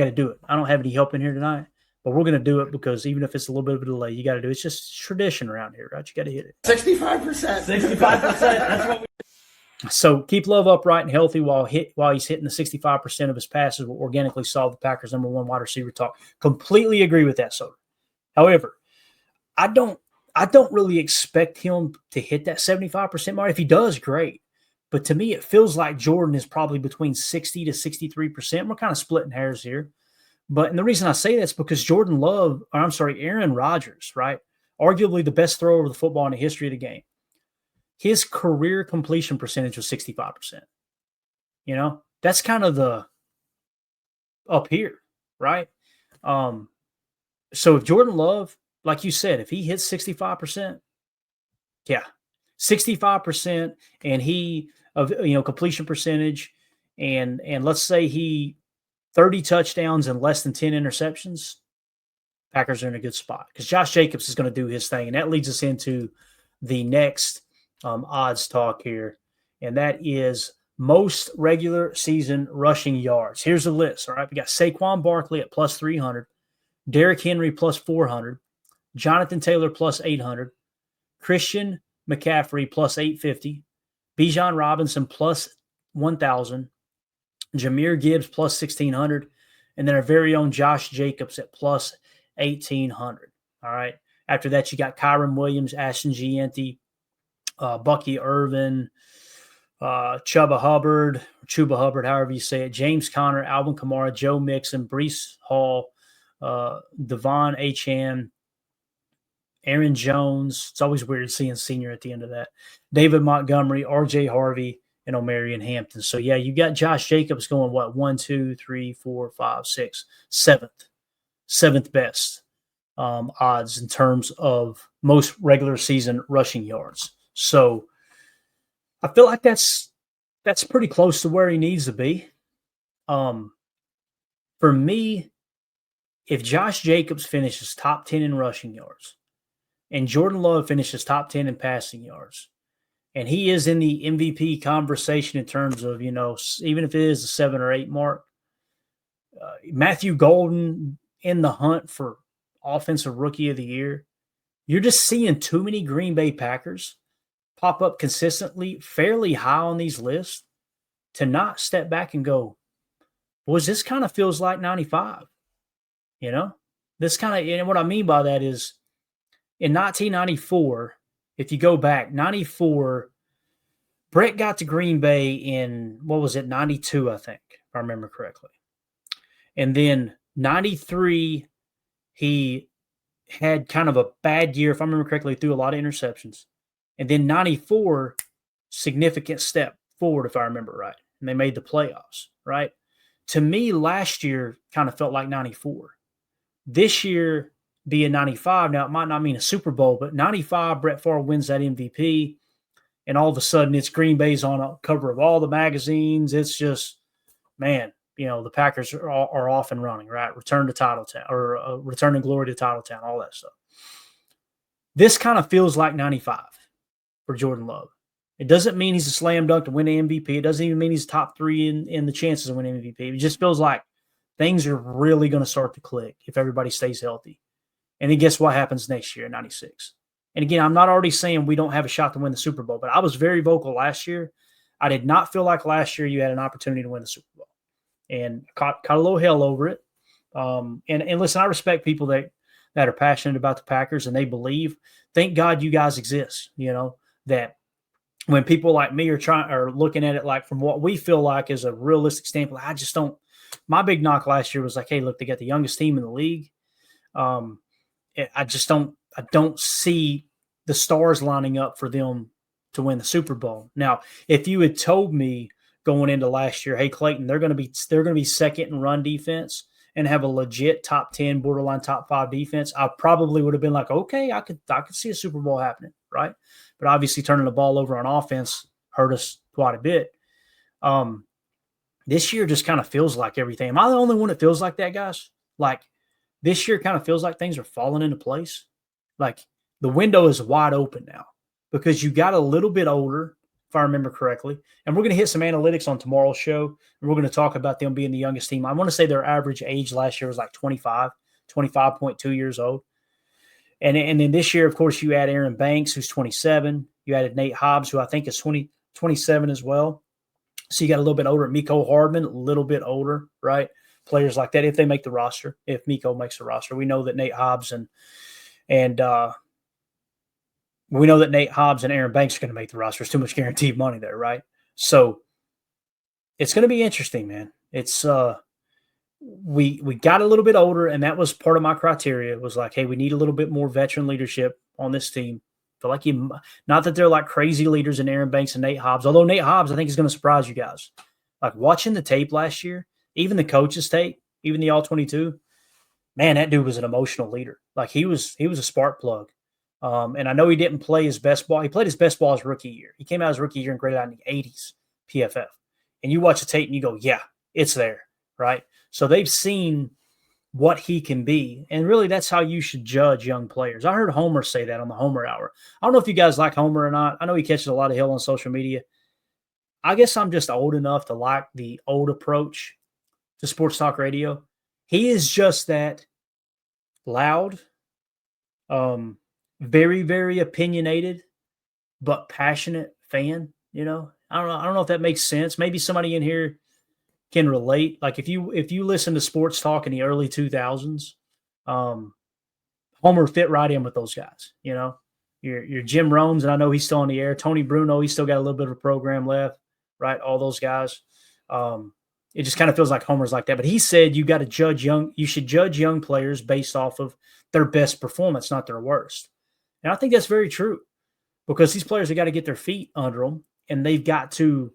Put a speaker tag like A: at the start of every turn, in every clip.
A: got to do it. I don't have any help in here tonight, but we're going to do it because even if it's a little bit of a delay, you got to do it. It's just tradition around here, right? You got to hit it.
B: 65%.
C: 65%. That's what we.
A: So keep Love upright and healthy while he's hitting the 65% of his passes will organically solve the Packers' number one wide receiver talk. Completely agree with that, Soder. However, I don't really expect him to hit that 75% mark. If he does, great. But to me, it feels like Jordan is probably between 60 to 63%. We're kind of splitting hairs here. And the reason I say that's because Aaron Rodgers, right? Arguably the best thrower of the football in the history of the game. His career completion percentage was 65%. You know, that's kind of the up here, right? So if Jordan Love, like you said, if he hits 65%, 65%, and he of completion percentage, and let's say he 30 touchdowns and less than 10 interceptions, Packers are in a good spot because Josh Jacobs is going to do his thing, and that leads us into the next odds talk here, and that is most regular season rushing yards. Here's the list. All right, we got Saquon Barkley at plus 300, Derrick Henry plus 400, Jonathan Taylor plus 800, Christian McCaffrey plus 850, Bijan Robinson plus 1,000, Jahmyr Gibbs plus 1,600, and then our very own Josh Jacobs at plus 1,800. All right. After that, you got Kyron Williams, Ashton Gianti, Bucky Irvin, Chuba Hubbard, however you say it, James Conner, Alvin Kamara, Joe Mixon, Breece Hall, Devon Achane, Aaron Jones. It's always weird seeing senior at the end of that. David Montgomery, R.J. Harvey, and Omarion Hampton. So, yeah, you got Josh Jacobs going, 1, 2, 3, 4, 5, 6, seventh best odds in terms of most regular season rushing yards. So I feel like that's pretty close to where he needs to be. For me, if Josh Jacobs finishes top 10 in rushing yards and Jordan Love finishes top 10 in passing yards, and he is in the MVP conversation in terms of, even if it is a 7 or 8 mark, Matthew Golden in the hunt for Offensive Rookie of the Year, you're just seeing too many Green Bay Packers pop up consistently fairly high on these lists to not step back and go, boys, this kind of feels like 95. This kind of, and what I mean by that is in 1994, if you go back, 94, Brett got to Green Bay in, 92, I think, if I remember correctly. And then 93, he had kind of a bad year, if I remember correctly, threw a lot of interceptions. And then 94, significant step forward, if I remember right. And they made the playoffs, right? To me, last year kind of felt like 94. This year being 95, now it might not mean a Super Bowl, but 95, Brett Favre wins that MVP. And all of a sudden, it's Green Bay's on a cover of all the magazines. It's just, man, the Packers are off and running, right? Return to Titletown, or return to glory to Titletown, all that stuff. This kind of feels like 95 for Jordan Love. It doesn't mean he's a slam dunk to win the MVP. It doesn't even mean he's top 3 in the chances of winning MVP. It just feels like things are really going to start to click if everybody stays healthy. And then guess what happens next year in 96? And again, I'm not already saying we don't have a shot to win the Super Bowl, but I was very vocal last year. I did not feel like last year you had an opportunity to win the Super Bowl. And caught a little hell over it. And listen, I respect people that are passionate about the Packers and they believe. Thank God you guys exist, that when people like me are looking at it like from what we feel like is a realistic standpoint, I just don't. My big knock last year was like, hey, look, they got the youngest team in the league. I just don't see the stars lining up for them to win the Super Bowl. Now, if you had told me going into last year, hey, Clayton, they're going to be second in run defense and have a legit top 10, borderline top 5 defense, I probably would have been like, okay, I could see a Super Bowl happening, right? But obviously turning the ball over on offense hurt us quite a bit. This year just kind of feels like everything. Am I the only one that feels like that, guys? Like this year kind of feels like things are falling into place. Like the window is wide open now because you got a little bit older. if I remember correctly. And we're going to hit some analytics on tomorrow's show, and we're going to talk about them being the youngest team. I want to say their average age last year was like 25.2 years old. And then this year, of course, you add Aaron Banks, who's 27. You added Nate Hobbs, who I think is 27 as well. So you got a little bit older. Miko Hardman, a little bit older, right? Players like that, if they make the roster, if Miko makes the roster. We know that Nate Hobbs and Aaron Banks are going to make the roster. There's too much guaranteed money there, right? So it's going to be interesting, man. It's we got a little bit older, and that was part of my criteria. It was like, hey, we need a little bit more veteran leadership on this team. Feel like not that they're like crazy leaders in Aaron Banks and Nate Hobbs, although Nate Hobbs, I think, is going to surprise you guys. Like watching the tape last year, even the coaches' tape, even the All-22, man, that dude was an emotional leader. Like he was a spark plug. And I know he didn't play his best ball. He played his best ball his rookie year. He came out his rookie year and graded out in the 80s PFF. And you watch the tape and you go, yeah, it's there, right? So they've seen what he can be. And really, that's how you should judge young players. I heard Homer say that on the Homer Hour. I don't know if you guys like Homer or not. I know he catches a lot of hell on social media. I guess I'm just old enough to like the old approach to sports talk radio. He is just that loud, very, very opinionated, but passionate fan. You know, I don't know if that makes sense. Maybe somebody in here can relate. Like if you listen to sports talk in the early 2000s, Homer fit right in with those guys. You know, your Jim Rohns, and I know he's still on the air. Tony Bruno, he's still got a little bit of a program left, right? All those guys. It just kind of feels like Homer's like that. But he said you should judge young players based off of their best performance, not their worst. And I think that's very true because these players have got to get their feet under them, and they've got to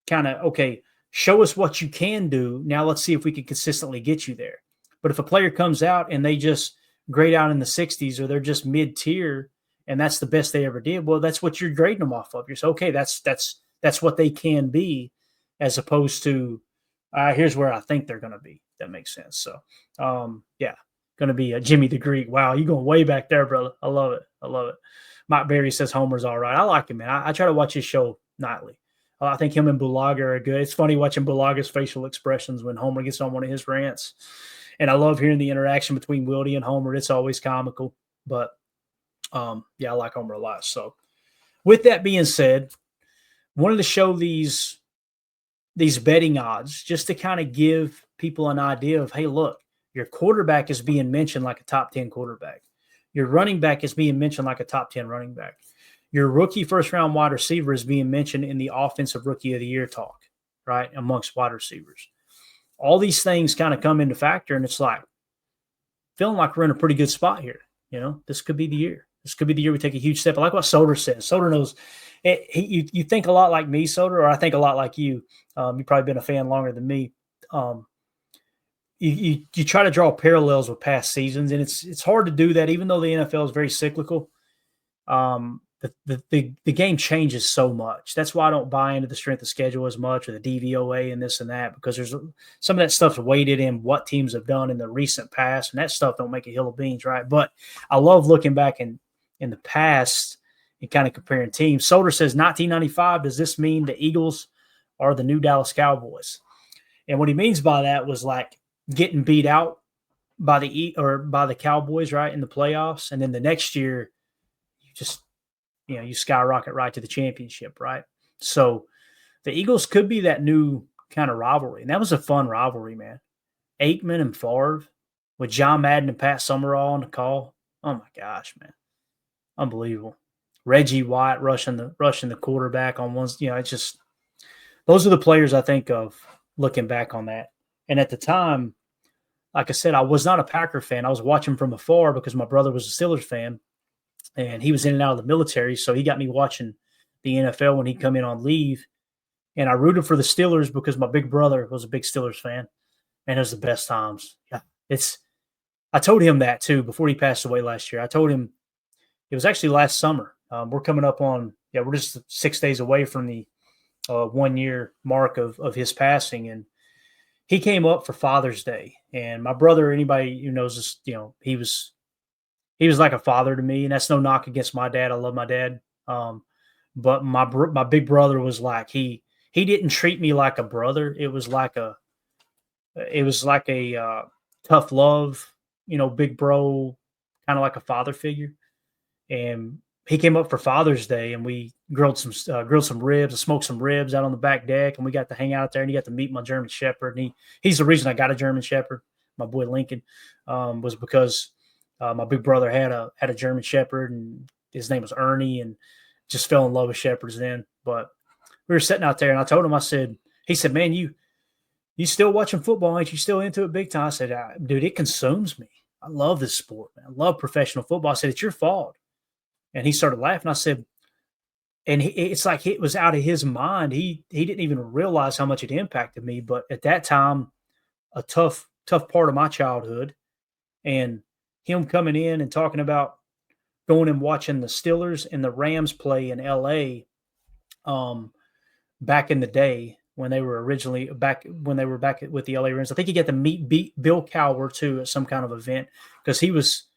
A: kind of, okay, show us what you can do. Now let's see if we can consistently get you there. But if a player comes out and they just grade out in the 60s or they're just mid-tier and that's the best they ever did, well, that's what you're grading them off of. You're saying, okay, that's what they can be, as opposed to here's where I think they're going to be. That makes sense. So, yeah, going to be a Jimmy the Greek. Wow, you're going way back there, brother. I love it. Mike Berry says Homer's all right. I like him, man. I try to watch his show nightly. I think him and Bulaga are good. It's funny watching Bulaga's facial expressions when Homer gets on one of his rants. And I love hearing the interaction between Wildy and Homer. It's always comical. But, yeah, I like Homer a lot. So, with that being said, wanted to show these betting odds just to kind of give people an idea of, hey, look, your quarterback is being mentioned like a top 10 quarterback. Your running back is being mentioned like a top 10 running back. Your rookie first-round wide receiver is being mentioned in the offensive rookie of the year talk, right, amongst wide receivers. All these things kind of come into factor, and it's like feeling like we're in a pretty good spot here. You know, this could be the year. This could be the year we take a huge step. I like what Soder says. Soder knows you think a lot like me, Soder, or I think a lot like you. You've probably been a fan longer than me. You try to draw parallels with past seasons, and it's hard to do that, even though the NFL is very cyclical. The game changes so much. That's why I don't buy into the strength of schedule as much, or the DVOA and this and that, because there's some of that stuff's weighted in what teams have done in the recent past, and that stuff don't make a hill of beans, right? But I love looking back in the past and kind of comparing teams. Soder says 1995. Does this mean the Eagles are the new Dallas Cowboys? And what he means by that was like getting beat out by the Cowboys, right, in the playoffs, and then the next year you skyrocket right to the championship, right? So the Eagles could be that new kind of rivalry. And that was a fun rivalry, man. Aikman and Favre with John Madden and Pat Summerall on the call. Oh, my gosh, man. Unbelievable. Reggie White rushing the quarterback on one. You know, it's just – those are the players I think of looking back on that. And at the time, like I said, I was not a Packer fan. I was watching from afar because my brother was a Steelers fan. And he was in and out of the military, so he got me watching the NFL when he'd come in on leave. And I rooted for the Steelers because my big brother was a big Steelers fan. And it was the best times. Yeah, I told him that, too, before he passed away last year. I told him it was actually last summer. We're coming up on – we're just 6 days away from the 1-year mark of his passing. And he came up for Father's Day. And my brother, anybody who knows this, you know, he was like a father to me, and that's no knock against my dad. I love my dad. But my big brother was like he didn't treat me like a brother. It was like a tough love, big bro, kind of like a father figure. And he came up for Father's Day, and we grilled some ribs, and smoked some ribs out on the back deck, and we got to hang out there, and he got to meet my German Shepherd. And he's the reason I got a German Shepherd. My boy Lincoln was because my big brother had a German Shepherd, and his name was Ernie, and just fell in love with shepherds then. But we were sitting out there, and I told him, he said, man, you still watching football? Ain't you still into it big time? I said, dude, it consumes me. I love this sport, man. I love professional football. I said, it's your fault. And he started laughing. I said, and it's like it was out of his mind. He didn't even realize how much it impacted me. But at that time, a tough part of my childhood, and him coming in and talking about going and watching the Steelers and the Rams play in L.A. Back in the day when they were back with the LA Rams. I think he got to meet Bill Cowher too at some kind of event because he was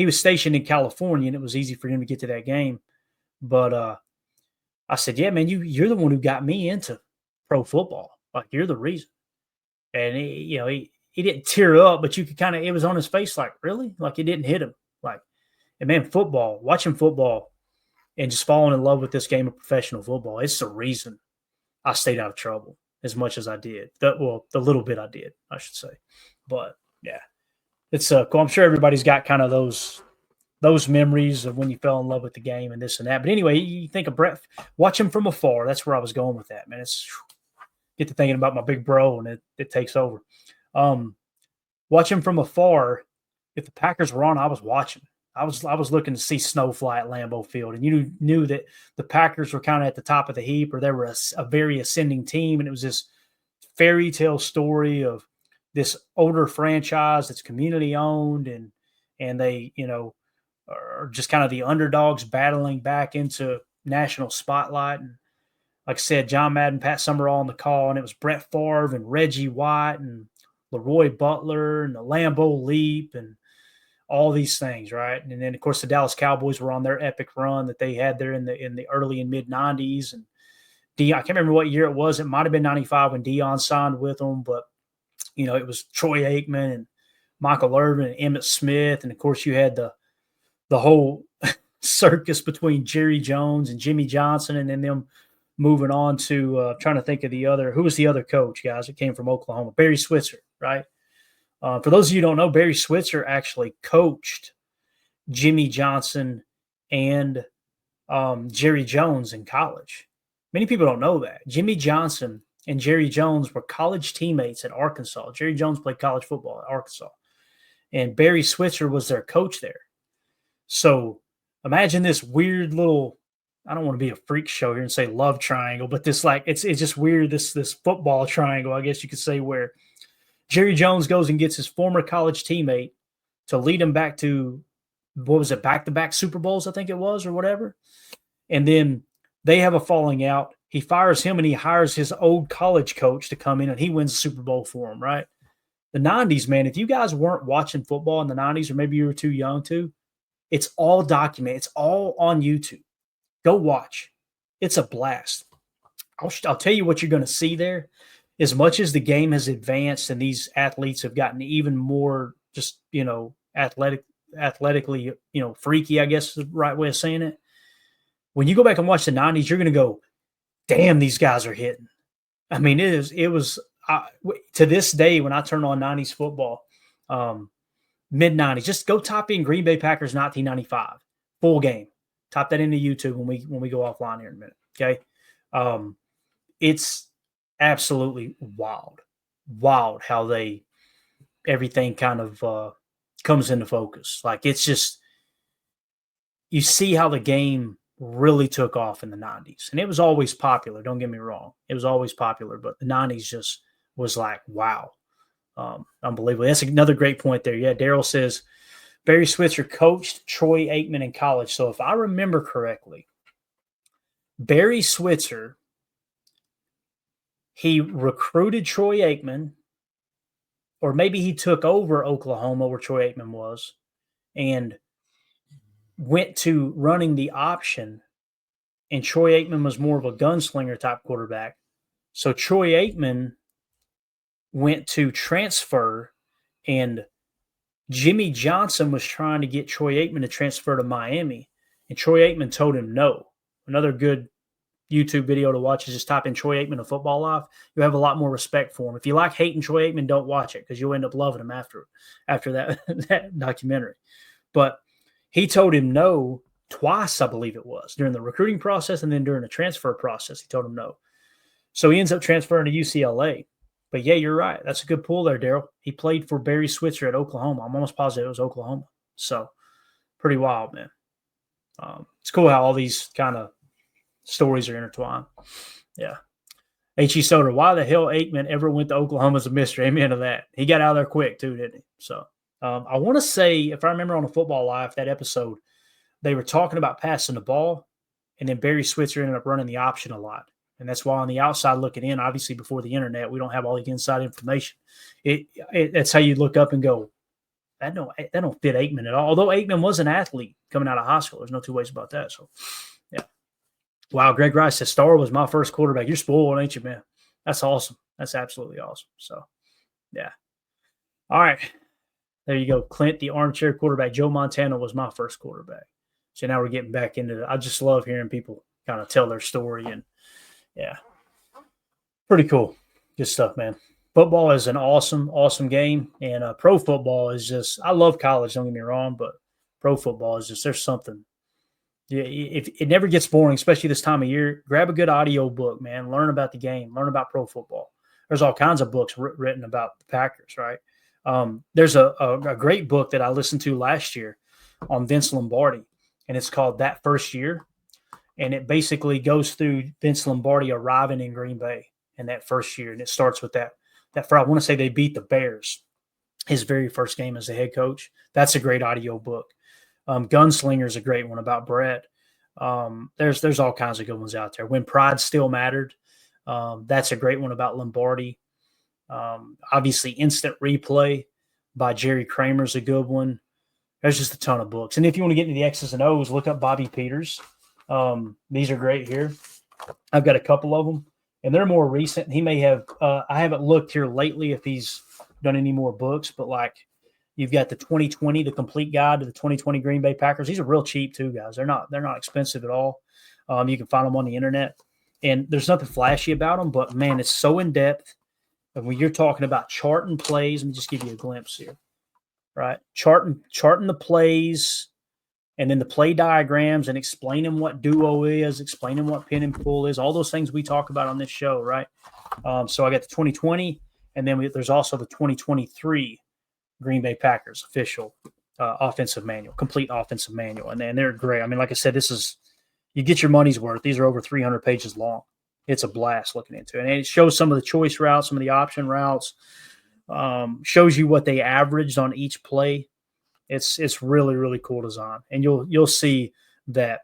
A: stationed in California and it was easy for him to get to that game. But I said, yeah, man, you're the one who got me into pro football. Like you're the reason. And he didn't tear up, but you could it was on his face like, really? Like it didn't hit him. Like, and man, watching football and just falling in love with this game of professional football, it's the reason I stayed out of trouble as much as I did. The little bit I did, I should say. But yeah, it's cool. I'm sure everybody's got kind of those memories of when you fell in love with the game and this and that. But anyway, you think of Brett, watch him from afar. That's where I was going with that, man. Get to thinking about my big bro and it takes over. Watch him from afar. If the Packers were on, I was watching. I was looking to see snow fly at Lambeau Field, and you knew that the Packers were kind of at the top of the heap, or they were a very ascending team, and it was this fairy tale story of this older franchise that's community owned, and they are just kind of the underdogs battling back into national spotlight. And like I said, John Madden, Pat Summerall on the call, and it was Brett Favre and Reggie White and Leroy Butler and the Lambeau Leap and all these things, right? And then, of course, the Dallas Cowboys were on their epic run that they had there in the early and mid '90s. And I can't remember what year it was. It might have been '95 when Deion signed with them, but it was Troy Aikman and Michael Irvin and Emmitt Smith, and of course, you had the whole circus between Jerry Jones and Jimmy Johnson, and then them moving on to trying to think of who was the other coach, guys, that came from Oklahoma, Barry Switzer, right? For those of you who don't know, Barry Switzer actually coached Jimmy Johnson and Jerry Jones in college. Many people don't know that. Jimmy Johnson and Jerry Jones were college teammates at Arkansas. Jerry Jones played college football at Arkansas, and Barry Switzer was their coach there. So imagine this weird little, I don't want to be a freak show here and say love triangle, but this it's just weird, this football triangle, I guess you could say, where Jerry Jones goes and gets his former college teammate to lead him back to, what was it, back-to-back Super Bowls, I think it was, or whatever. And then they have a falling out. He fires him and he hires his old college coach to come in, and he wins the Super Bowl for him, right? The 90s, man, if you guys weren't watching football in the 90s, or maybe you were too young to, it's all documented. It's all on YouTube. Go watch. It's a blast. I'll tell you what you're going to see there. As much as the game has advanced and these athletes have gotten even more just, athletically, freaky, I guess is the right way of saying it. When you go back and watch the 90s, you're going to go, damn, these guys are hitting. I mean, it was to this day when I turn on 90s football, mid 90s, just go type in Green Bay Packers 1995 full game. Type that into YouTube when we go offline here in a minute. Okay. It's absolutely wild how everything kind of comes into focus. Like, it's just, you see how the game really took off in the 90s, and it was always popular. Don't get me wrong. It was always popular, but the 90s just was like, wow. Unbelievable. That's another great point there. Yeah. Daryl says Barry Switzer coached Troy Aikman in college. So if I remember correctly, Barry Switzer, he recruited Troy Aikman, or maybe he took over Oklahoma where Troy Aikman was, and went to running the option and Troy Aikman was more of a gunslinger type quarterback. So Troy Aikman went to transfer, and Jimmy Johnson was trying to get Troy Aikman to transfer to Miami, and Troy Aikman told him no. Another good YouTube video to watch is just type in Troy Aikman a football life. You'll have a lot more respect for him. If you like hating Troy Aikman, don't watch it because you'll end up loving him after that, that documentary. But he told him no twice, I believe it was, during the recruiting process and then during the transfer process. He told him no. So he ends up transferring to UCLA. But yeah, you're right. That's a good pull there, Daryl. He played for Barry Switzer at Oklahoma. I'm almost positive it was Oklahoma. So pretty wild, man. It's cool how all these kind of stories are intertwined. Yeah. H.E. Soder, why the hell Aikman ever went to Oklahoma is a mystery. Amen to that. He got out of there quick too, didn't he? So I want to say, if I remember on a Football Live, that episode, they were talking about passing the ball, and then Barry Switzer ended up running the option a lot. And that's why on the outside looking in, obviously before the internet, we don't have all the inside information. That's how you look up and go, that don't fit Aikman at all. Although Aikman was an athlete coming out of high school. There's no two ways about that. So, yeah. Wow, Greg Rice says, Starr was my first quarterback. You're spoiled, ain't you, man? That's awesome. That's absolutely awesome. So, yeah. All right. There you go. Clint, the armchair quarterback. Joe Montana was my first quarterback. So now we're getting back into it. I just love hearing people kind of tell their story. And, yeah, pretty cool. Good stuff, man. Football is an awesome, awesome game. And pro football is just – I love college, don't get me wrong, but pro football is just – there's something. Yeah, if it never gets boring, especially this time of year. Grab a good audio book, man. Learn about the game. Learn about pro football. There's all kinds of books written about the Packers, right? There's a great book that I listened to last year on Vince Lombardi, and it's called That First Year. And it basically goes through Vince Lombardi arriving in Green Bay in that first year. And it starts with that I want to say they beat the Bears, his very first game as a head coach. That's a great audio book. Gunslinger is a great one about Brett. There's all kinds of good ones out there. When Pride Still Mattered. That's a great one about Lombardi. Obviously, Instant Replay by Jerry Kramer is a good one. There's just a ton of books. And if you want to get into the X's and O's, look up Bobby Peters. These are great here. I've got a couple of them, and they're more recent. He may have I haven't looked here lately if he's done any more books, but like you've got the 2020, the complete guide to the 2020 Green Bay Packers. These are real cheap too, guys. They're not expensive at all. You can find them on the internet, and there's nothing flashy about them, but man, it's so in depth. And when you're talking about charting plays, let me just give you a glimpse here, right? Charting the plays, and then the play diagrams, and explaining what duo is, explaining what pin and pull is, all those things we talk about on this show, right? So I got the 2020, and then there's also the 2023 Green Bay Packers official offensive manual, complete offensive manual, and they're great. I mean, like I said, you get your money's worth. These are over 300 pages long. It's a blast looking into it. And it shows some of the choice routes, some of the option routes, shows you what they averaged on each play. It's really, really cool design. And you'll see that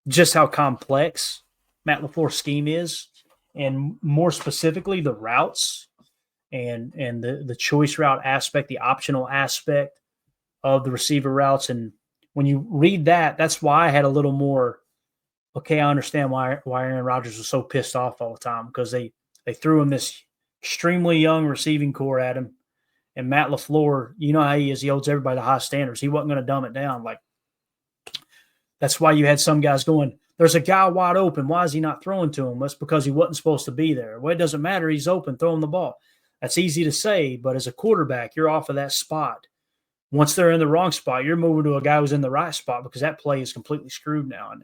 A: just how complex Matt LaFleur's scheme is, and more specifically the routes and the choice route aspect, the optional aspect of the receiver routes. And when you read that, that's why I had a little more, okay, I understand why Aaron Rodgers was so pissed off all the time, because they threw him this extremely young receiving core at him. And Matt LaFleur, you know how he is. He holds everybody to high standards. He wasn't going to dumb it down. Like, that's why you had some guys going, there's a guy wide open. Why is he not throwing to him? That's because he wasn't supposed to be there. Well, it doesn't matter. He's open. Throw him the ball. That's easy to say, but as a quarterback, you're off of that spot. Once they're in the wrong spot, you're moving to a guy who's in the right spot, because that play is completely screwed now. And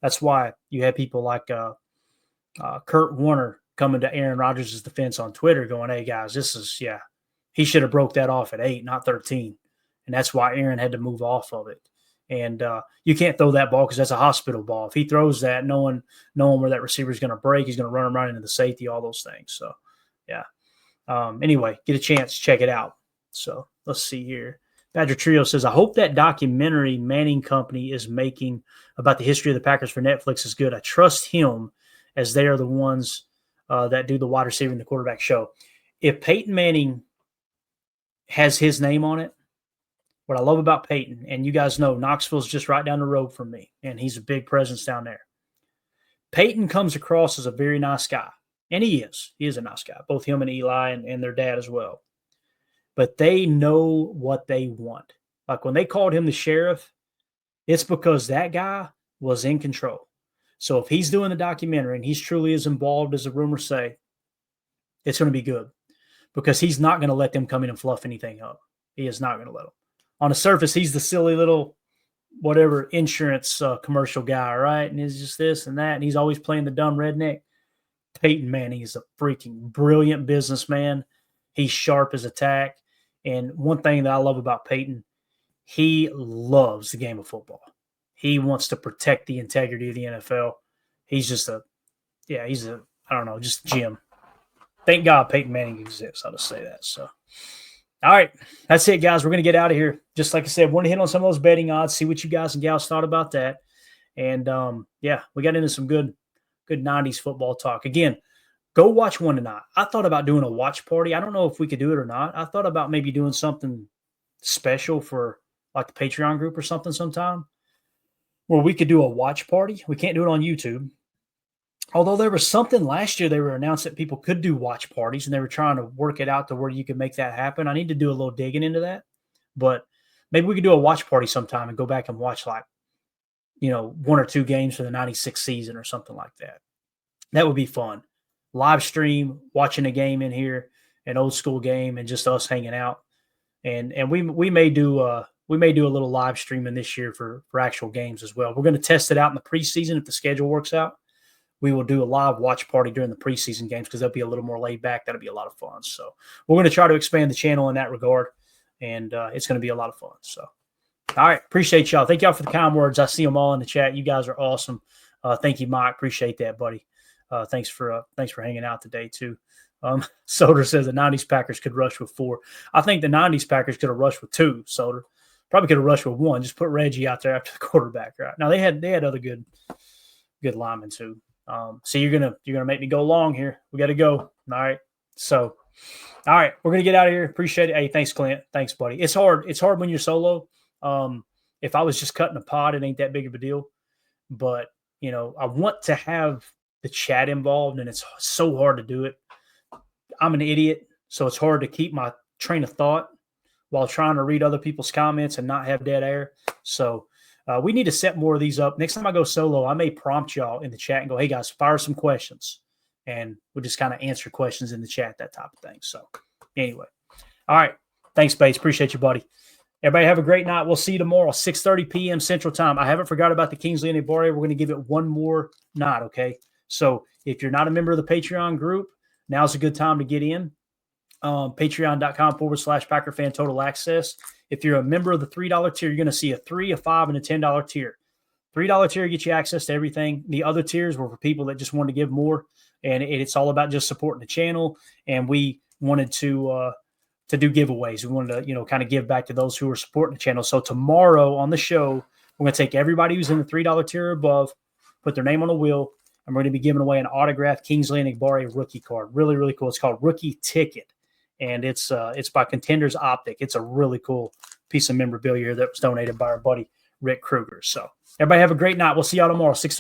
A: that's why you have people like Kurt Warner coming to Aaron Rodgers' defense on Twitter going, hey, guys, he should have broke that off at 8, not 13. And that's why Aaron had to move off of it. And you can't throw that ball because that's a hospital ball. If he throws that, knowing where that receiver is going to break, he's going to run him right into the safety, all those things. So, yeah. Anyway, get a chance, check it out. So let's see here. Badger Trio says, I hope that documentary Manning Company is making about the history of the Packers for Netflix is good. I trust him, as they are the ones that do the wide receiver and the quarterback show. If Peyton Manning has his name on it, what I love about Peyton, and you guys know Knoxville's just right down the road from me, and he's a big presence down there. Peyton comes across as a very nice guy, and he is. He is a nice guy, both him and Eli and their dad as well. But they know what they want. Like when they called him the sheriff, it's because that guy was in control. So if he's doing the documentary and he's truly as involved as the rumors say, it's going to be good because he's not going to let them come in and fluff anything up. He is not going to let them. On the surface, he's the silly little whatever insurance commercial guy, right? And it's just this and that. And he's always playing the dumb redneck. Peyton Manning is a freaking brilliant businessman. He's sharp as a tack. And one thing that I love about Peyton, he loves the game of football. He wants to protect the integrity of the NFL. He's just I don't know, just Jim. Thank God Peyton Manning exists. I'll just say that. So, all right, that's it, guys. We're going to get out of here. Just like I said, want to hit on some of those betting odds, see what you guys and gals thought about that. And, we got into some good 90s football talk. Again, go watch one tonight. I thought about doing a watch party. I don't know if we could do it or not. I thought about maybe doing something special for like the Patreon group or something sometime where we could do a watch party. We can't do it on YouTube. Although there was something last year, they were announced that people could do watch parties, and they were trying to work it out to where you could make that happen. I need to do a little digging into that, but maybe we could do a watch party sometime and go back and watch one or two games for the 96 season or something like that. That would be fun. Live stream, watching a game in here, an old school game, and just us hanging out. And we may do a little live streaming this year for actual games as well. We're going to test it out in the preseason if the schedule works out. We will do a live watch party during the preseason games because they'll be a little more laid back. That'll be a lot of fun. So we're going to try to expand the channel in that regard, and it's going to be a lot of fun. So, all right, appreciate y'all. Thank y'all for the kind words. I see them all in the chat. You guys are awesome. Thank you, Mike. Appreciate that, buddy. Thanks for hanging out today too. Soder says the 90s Packers could rush with 4. I think the 90s Packers could have rushed with 2. Soder probably could have rushed with 1. Just put Reggie out there after the quarterback. Right now they had other good linemen too. So you're gonna make me go long here. We got to go. All right. So, all right, we're gonna get out of here. Appreciate it. Hey, thanks, Clint. Thanks, buddy. It's hard. It's hard when you're solo. If I was just cutting a pod, it ain't that big of a deal. But I want to have the chat involved, and it's so hard to do it. I'm an idiot, so it's hard to keep my train of thought while trying to read other people's comments and not have dead air. So. We need to set more of these up. Next time I go solo, I may prompt y'all in the chat and go, hey, guys, fire some questions. And we'll just kind of answer questions in the chat, that type of thing. So anyway. All right. Thanks, Bates. Appreciate you, buddy. Everybody have a great night. We'll see you tomorrow, 6:30 p.m. Central Time. I haven't forgot about the Kingsley and Enagbare. We're going to give it one more night, okay? So if you're not a member of the Patreon group, now's a good time to get in. Patreon.com/Packer Fan Total Access. If you're a member of the $3 tier, you're going to see a $3, a $5, and a $10 tier. $3 tier gets you access to everything. The other tiers were for people that just wanted to give more, and it's all about just supporting the channel. And we wanted to do giveaways. We wanted to, kind of give back to those who are supporting the channel. So tomorrow on the show, we're going to take everybody who's in the $3 tier or above, put their name on a wheel, and we're going to be giving away an autographed Kingsley and Enagbare rookie card. Really, really cool. It's called Rookie Ticket. And it's by Contenders Optic. It's a really cool piece of memorabilia that was donated by our buddy Rick Kruger. So everybody have a great night. We'll see y'all tomorrow, 6